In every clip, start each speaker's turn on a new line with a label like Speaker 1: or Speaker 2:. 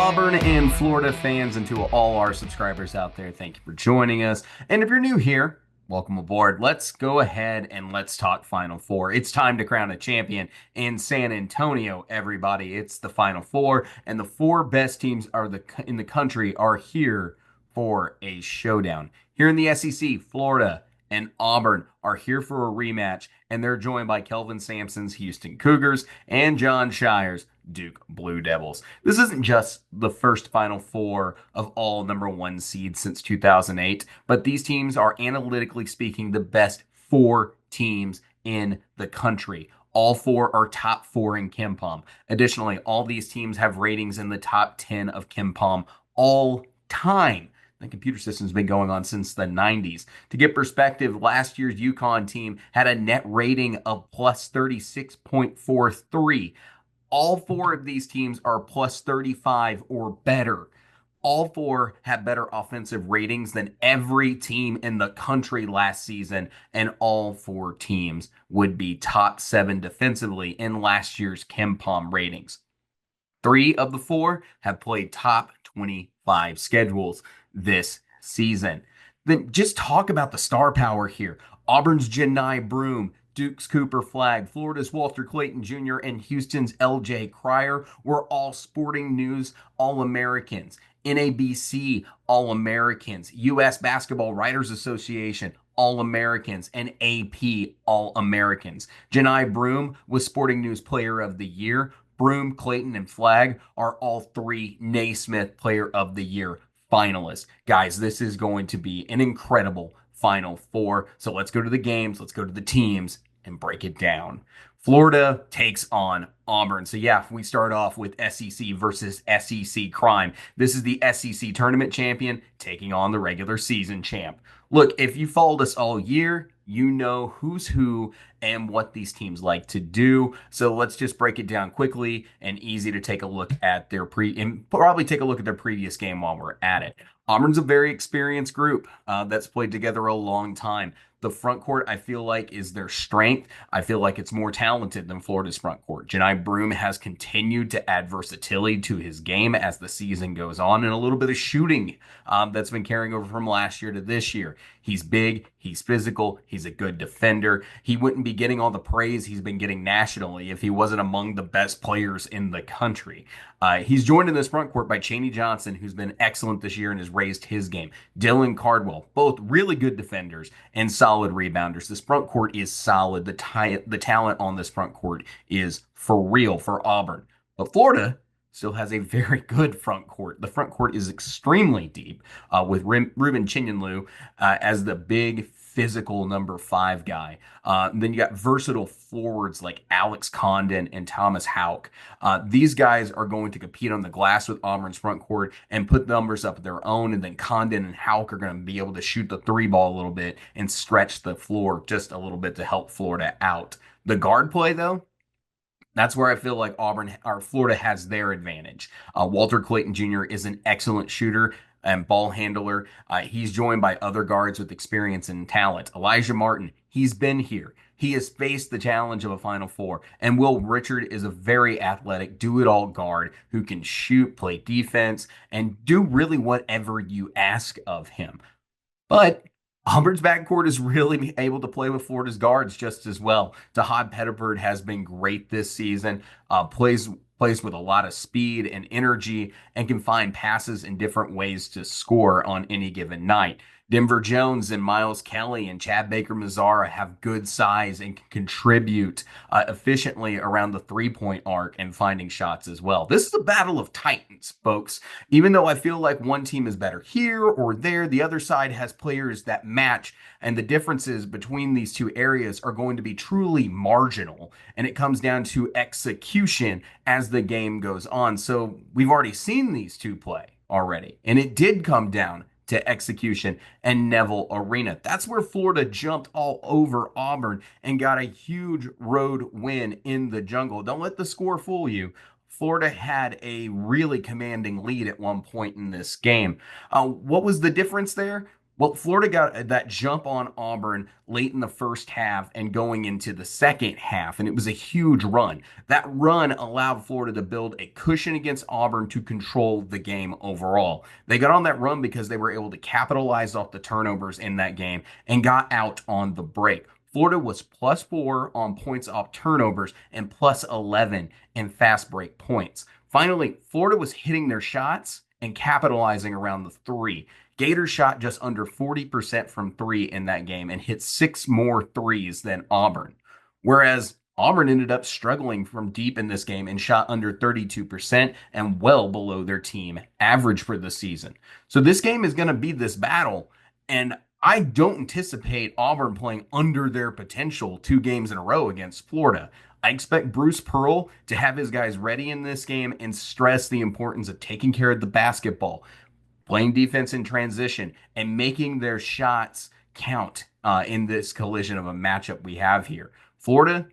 Speaker 1: Auburn and Florida fans, and to all our subscribers out there, thank you for joining us. And if you're new here, welcome aboard. Let's go ahead and let's talk Final Four. It's time to crown a champion in San Antonio, everybody. It's the Final Four, and the four best teams in the country are here for a showdown. Here in the SEC, Florida and Auburn are here for a rematch, and they're joined by Kelvin Sampson's Houston Cougars and Jon Scheyer's Duke Blue Devils. This isn't just the first Final Four of all number one seeds since 2008, but these teams are, analytically speaking, the best four teams in the country. All four are top four in KenPom. Additionally, all these teams have ratings in the top 10 of KenPom all time. The computer system's been going on since the 90s. To get perspective, last year's UConn team had a net rating of plus 36.43. All four of these teams are plus 35 or better. All four have better offensive ratings than every team in the country last season, and all four teams would be top 7 defensively in last year's KenPom ratings. 3 of the 4 have played top 25 schedules this season. Then just talk about the star power here. Auburn's Johni Broome, Duke's Cooper Flagg, Florida's Walter Clayton Jr., and Houston's LJ Cryer were all Sporting News All-Americans, NABC All-Americans, U.S. Basketball Writers Association All-Americans, and AP All-Americans. Johni Broome was Sporting News Player of the Year. Broome, Clayton, and Flagg are all 3 Naismith Player of the Year finalists. Guys, this is going to be an incredible Final Four. So let's go to the games, let's go to the teams, and break it down. Florida takes on Auburn. So yeah, we start off with SEC versus SEC crime. This is the SEC tournament champion taking on the regular season champ. Look, if you followed us all year, you know who's who and what these teams like to do. So let's just break it down quickly and easy to take a look at and probably take a look at their previous game while we're at it. Auburn's a very experienced group that's played together a long time. The front court, I feel like, is their strength. I feel like it's more talented than Florida's front court. Johni Broome has continued to add versatility to his game as the season goes on, and a little bit of shooting that's been carrying over from last year to this year. He's big, he's physical, he's a good defender. He wouldn't be getting all the praise he's been getting nationally if he wasn't among the best players in the country. He's joined in this front court by Chaney Johnson, who's been excellent this year and has raised his game. Dylan Cardwell, both really good defenders and solid rebounders. This front court is solid. The talent on this front court is for real for Auburn. But Florida still has a very good front court. The front court is extremely deep with Ruben Chinyonlu as the big physical number 5 guy. Then you got versatile forwards like Alex Condon and Thomas Houck. These guys are going to compete on the glass with Auburn's front court and put numbers up of their own. And then Condon and Houck are going to be able to shoot the 3 ball a little bit and stretch the floor just a little bit to help Florida out. The guard play, though, that's where I feel like Florida has their advantage. Walter Clayton Jr. is an excellent shooter and ball handler. He's joined by other guards with experience and talent. Elijah Martin, he's been here. He has faced the challenge of a Final Four. And Will Richard is a very athletic, do-it-all guard who can shoot, play defense, and do really whatever you ask of him. But Auburn's backcourt is really able to play with Florida's guards just as well. Tahad Pettiford has been great this season, plays with a lot of speed and energy, and can find passes in different ways to score on any given night. Denver Jones and Miles Kelly and Chad Baker-Mazara have good size and can contribute efficiently around the three-point arc and finding shots as well. This is a battle of titans, folks. Even though I feel like one team is better here or there, the other side has players that match, and the differences between these two areas are going to be truly marginal, and it comes down to execution as the game goes on. So we've already seen these two play already, and it did come down to execution and Neville Arena. That's where Florida jumped all over Auburn and got a huge road win in the jungle. Don't let the score fool you. Florida had a really commanding lead at one point in this game. What was the difference there? Well, Florida got that jump on Auburn late in the first half and going into the second half, and it was a huge run. That run allowed Florida to build a cushion against Auburn to control the game overall. They got on that run because they were able to capitalize off the turnovers in that game and got out on the break. Florida was +4 on points off turnovers and +11 in fast break points. Finally, Florida was hitting their shots and capitalizing around the three. Gators shot just under 40% from three in that game and hit six more threes than Auburn. Whereas Auburn ended up struggling from deep in this game and shot under 32% and well below their team average for the season. So this game is going to be this battle. And I don't anticipate Auburn playing under their potential 2 games in a row against Florida. I expect Bruce Pearl to have his guys ready in this game and stress the importance of taking care of the basketball, playing defense in transition, and making their shots count in this collision of a matchup we have here. Florida,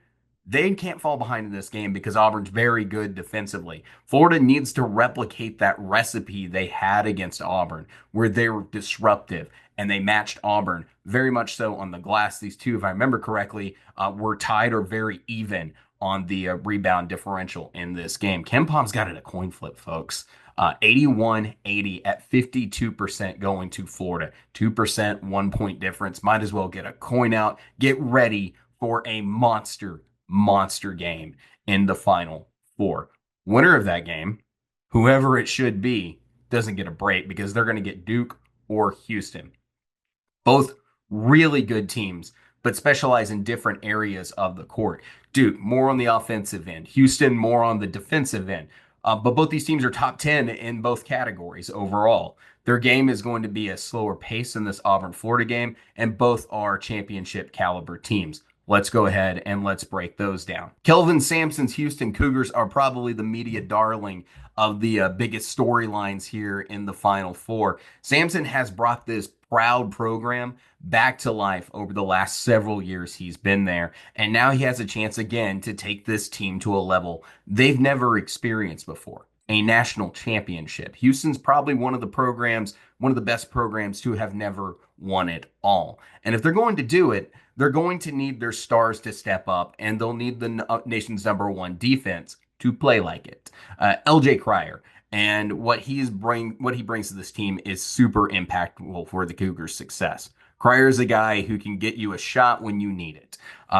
Speaker 1: they can't fall behind in this game because Auburn's very good defensively. Florida needs to replicate that recipe they had against Auburn, where they were disruptive and they matched Auburn very much so on the glass. These two, if I remember correctly, were tied or very even on the rebound differential in this game. KenPom's got it a coin flip, folks. 81-80 at 52% going to Florida. 2%, 1 point difference. Might as well get a coin out. Get ready for a monster game in the Final Four. Winner of that game, whoever it should be, doesn't get a break because they're going to get Duke or Houston. Both really good teams, but specialize in different areas of the court. Duke, more on the offensive end. Houston, more on the defensive end. But both these teams are top 10 in both categories overall. Their game is going to be a slower pace in this Auburn Florida game, and both are championship caliber teams. Let's go ahead and let's break those down. Kelvin Sampson's Houston Cougars are probably the media darling of the biggest storylines here in the Final Four. Sampson has brought this proud program back to life over the last several years he's been there, and now he has a chance again to take this team to a level they've never experienced before. A national championship. Houston's probably one of the best programs to have never won it all. And if they're going to do it, they're going to need their stars to step up, and they'll need the nation's #1 defense to play like it. LJ Cryer and what he brings to this team is super impactful for the Cougars' success. Cryer is a guy who can get you a shot when you need it.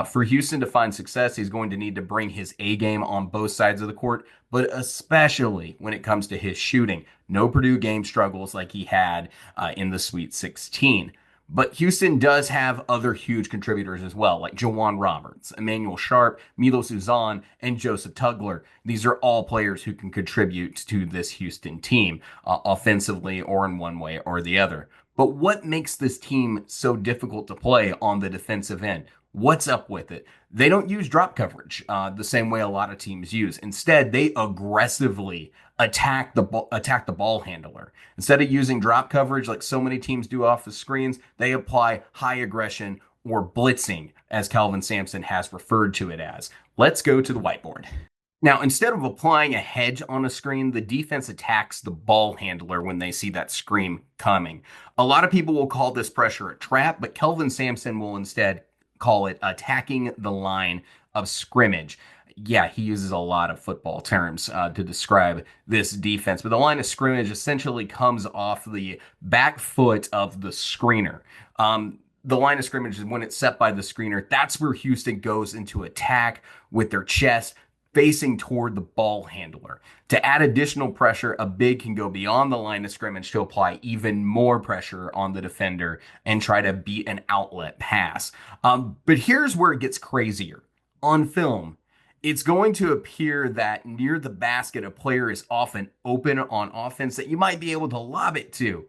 Speaker 1: For Houston to find success, he's going to need to bring his A game on both sides of the court, but especially when it comes to his shooting. No Purdue game struggles like he had in the Sweet 16. But Houston does have other huge contributors as well, like Jawan Roberts, Emmanuel Sharp, Milo Suzan, and Joseph Tugler. These are all players who can contribute to this Houston team, offensively or in one way or the other. But what makes this team so difficult to play on the defensive end? What's up with it? They don't use drop coverage the same way a lot of teams use. Instead, they aggressively attack the ball handler. Instead of using drop coverage like so many teams do off the screens, they apply high aggression or blitzing, as Kelvin Sampson has referred to it as. Let's go to the whiteboard. Now, instead of applying a hedge on a screen, the defense attacks the ball handler when they see that screen coming. A lot of people will call this pressure a trap, but Kelvin Sampson will instead call it attacking the line of scrimmage. Yeah, he uses a lot of football terms to describe this defense, but the line of scrimmage essentially comes off the back foot of the screener. The line of scrimmage is when it's set by the screener. That's where Houston goes into attack with their chest facing toward the ball handler. To add additional pressure, a big can go beyond the line of scrimmage to apply even more pressure on the defender and try to beat an outlet pass. But here's where it gets crazier. On film, it's going to appear that near the basket, a player is often open on offense that you might be able to lob it to.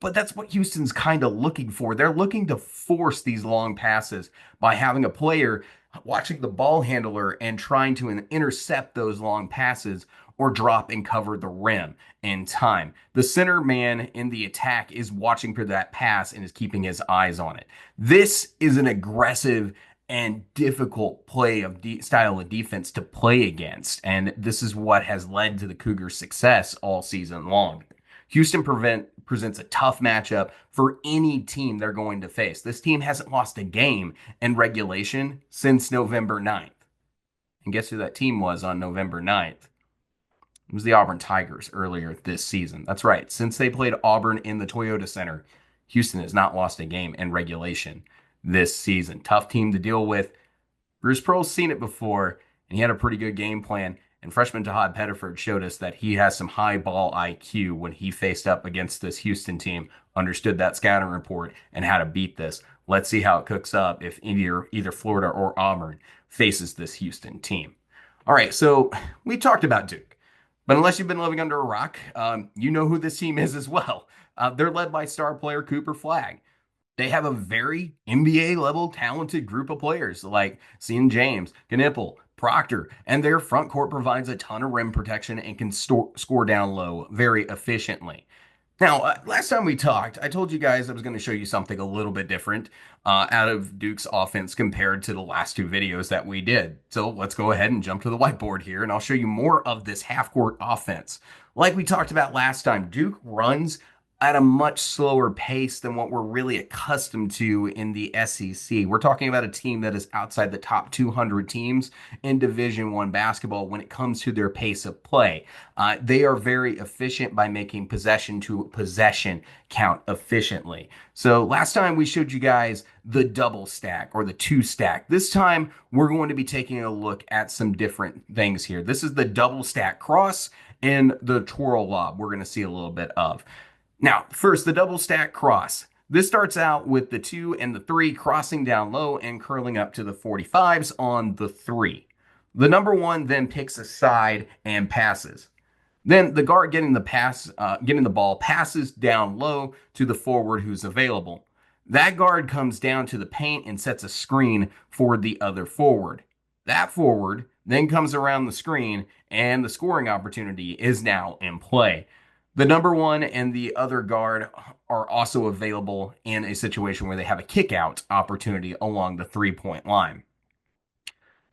Speaker 1: But that's what Houston's kind of looking for. They're looking to force these long passes by having a player watching the ball handler and trying to intercept those long passes or drop and cover the rim in time. The center man in the attack is watching for that pass and is keeping his eyes on it. This is an aggressive and difficult style of defense to play against, and this is what has led to the Cougars' success all season long. Houston presents a tough matchup for any team they're going to face. This team hasn't lost a game in regulation since November 9th. And guess who that team was on November 9th? It was the Auburn Tigers earlier this season. That's right. Since they played Auburn in the Toyota Center, Houston has not lost a game in regulation this season. Tough team to deal with. Bruce Pearl's seen it before, and he had a pretty good game plan. And freshman Todd Pettiford showed us that he has some high ball IQ when he faced up against this Houston team, understood that scouting report, and how to beat this. Let's see how it cooks up if either Florida or Auburn faces this Houston team. All right, so we talked about Duke. But unless you've been living under a rock, you know who this team is as well. They're led by star player Cooper Flagg. They have a very NBA level talented group of players like Sean James, Knipple, Proctor, and their front court provides a ton of rim protection and can score down low very efficiently. Now, last time we talked, I told you guys I was going to show you something a little bit different out of Duke's offense compared to the last two videos that we did. So let's go ahead and jump to the whiteboard here, and I'll show you more of this half-court offense. Like we talked about last time, Duke runs at a much slower pace than what we're really accustomed to in the SEC. We're talking about a team that is outside the top 200 teams in Division One basketball when it comes to their pace of play. They are very efficient by making possession to possession count efficiently. So last time we showed you guys the double stack or the two stack. This time we're going to be taking a look at some different things here. This is the double stack cross and the twirl lob we're going to see a little bit of. Now, first, the double stack cross. This starts out with the 2 and the 3 crossing down low and curling up to the 45s on the 3. The number 1 then picks a side and passes. Then the guard getting the ball passes down low to the forward who's available. That guard comes down to the paint and sets a screen for the other forward. That forward then comes around the screen and the scoring opportunity is now in play. The number 1 and the other guard are also available in a situation where they have a kick out opportunity along the 3-point line.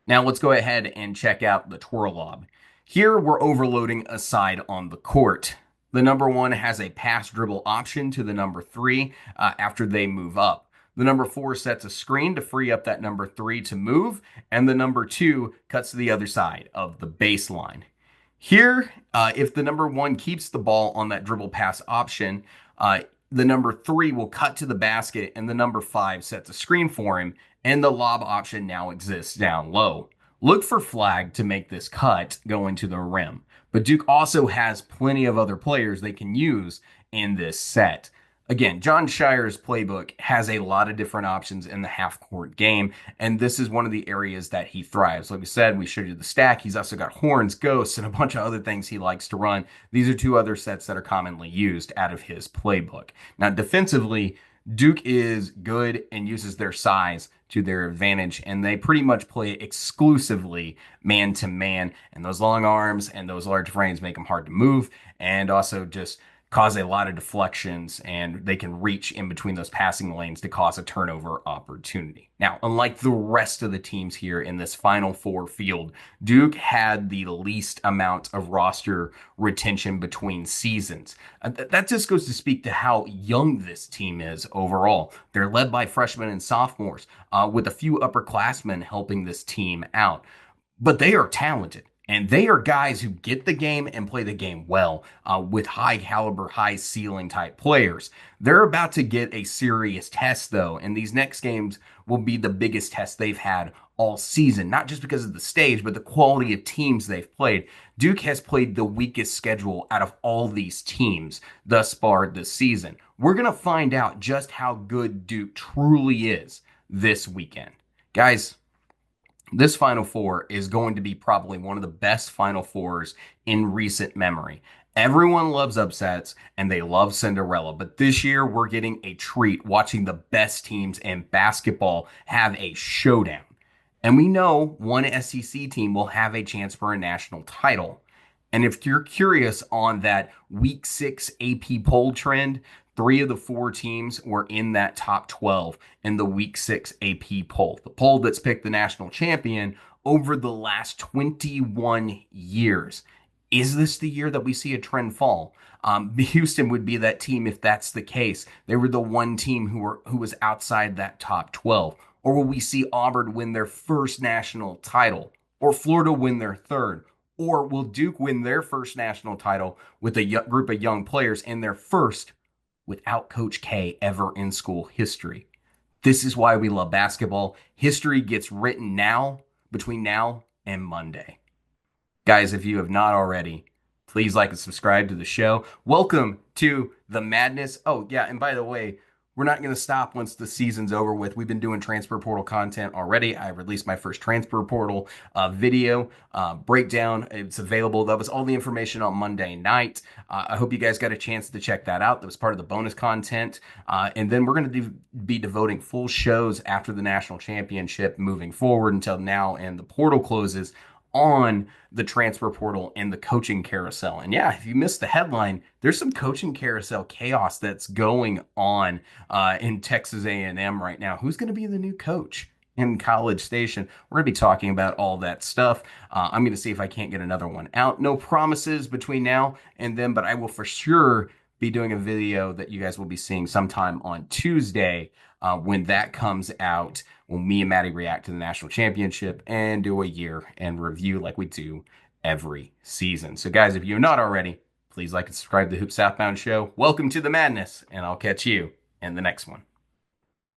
Speaker 1: Now let's go ahead and check out the twirl lob. Here we're overloading a side on the court. The number 1 has a pass dribble option to the number 3 after they move up. The number 4 sets a screen to free up that number 3 to move, and the number 2 cuts to the other side of the baseline. Here, if the number 1 keeps the ball on that dribble pass option, the number 3 will cut to the basket and the number 5 sets a screen for him, and the lob option now exists down low. Look for Flagg to make this cut going to the rim, but Duke also has plenty of other players they can use in this set. Again, John Scheyer's playbook has a lot of different options in the half-court game, and this is one of the areas that he thrives. Like we said, we showed you the stack. He's also got horns, ghosts, and a bunch of other things he likes to run. These are two other sets that are commonly used out of his playbook. Now, defensively, Duke is good and uses their size to their advantage, and they pretty much play exclusively man-to-man, and those long arms and those large frames make them hard to move, and also just cause a lot of deflections, and they can reach in between those passing lanes to cause a turnover opportunity. Now, unlike the rest of the teams here in this Final Four field, Duke had the least amount of roster retention between seasons. That just goes to speak to how young this team is overall. They're led by freshmen and sophomores, with a few upperclassmen helping this team out. But they are talented. And they are guys who get the game and play the game well with high caliber, high ceiling type players. They're about to get a serious test, though, and these next games will be the biggest test they've had all season, not just because of the stage, but the quality of teams they've played. Duke has played the weakest schedule out of all these teams thus far this season. We're going to find out just how good Duke truly is this weekend. Guys, this Final Four is going to be probably one of the best Final Fours in recent memory. Everyone loves upsets and they love Cinderella, but this year we're getting a treat watching the best teams in basketball have a showdown. And we know one SEC team will have a chance for a national title. And if you're curious on that Week 6 AP poll trend, 3 of the 4 teams were in that top 12 in the Week 6 AP poll, the poll that's picked the national champion over the last 21 years. Is this the year that we see a trend fall? Houston would be that team if that's the case. They were the one team who was outside that top 12. Or will we see Auburn win their first national title? Or Florida win their third? Or will Duke win their first national title with a group of young players and their first without Coach K ever in school history? This is why we love basketball. History gets written now, between now and Monday. Guys, if you have not already, please like and subscribe to the show. Welcome to the madness. Oh, yeah, and by the way, we're not going to stop once the season's over with. We've been doing transfer portal content already. I released my first transfer portal video breakdown. It's available. That was all the information on Monday night. I hope you guys got a chance to check that out. That was part of the bonus content. And then we're going to be devoting full shows after the national championship moving forward until now and the portal closes on the transfer portal and the coaching carousel. And yeah, if you missed the headline, there's some coaching carousel chaos that's going on in Texas A&M right now. Who's going to be the new coach in College Station? We're going to be talking about all that stuff. I'm going to see if I can't get another one out. No promises between now and then, but I will for sure be doing a video that you guys will be seeing sometime on Tuesday when that comes out, when me and Maddie react to the national championship and do a year and review like we do every season. So, guys, if you're not already, please like and subscribe to the Hoop Southbound Show. Welcome to the madness, and I'll catch you in the next one.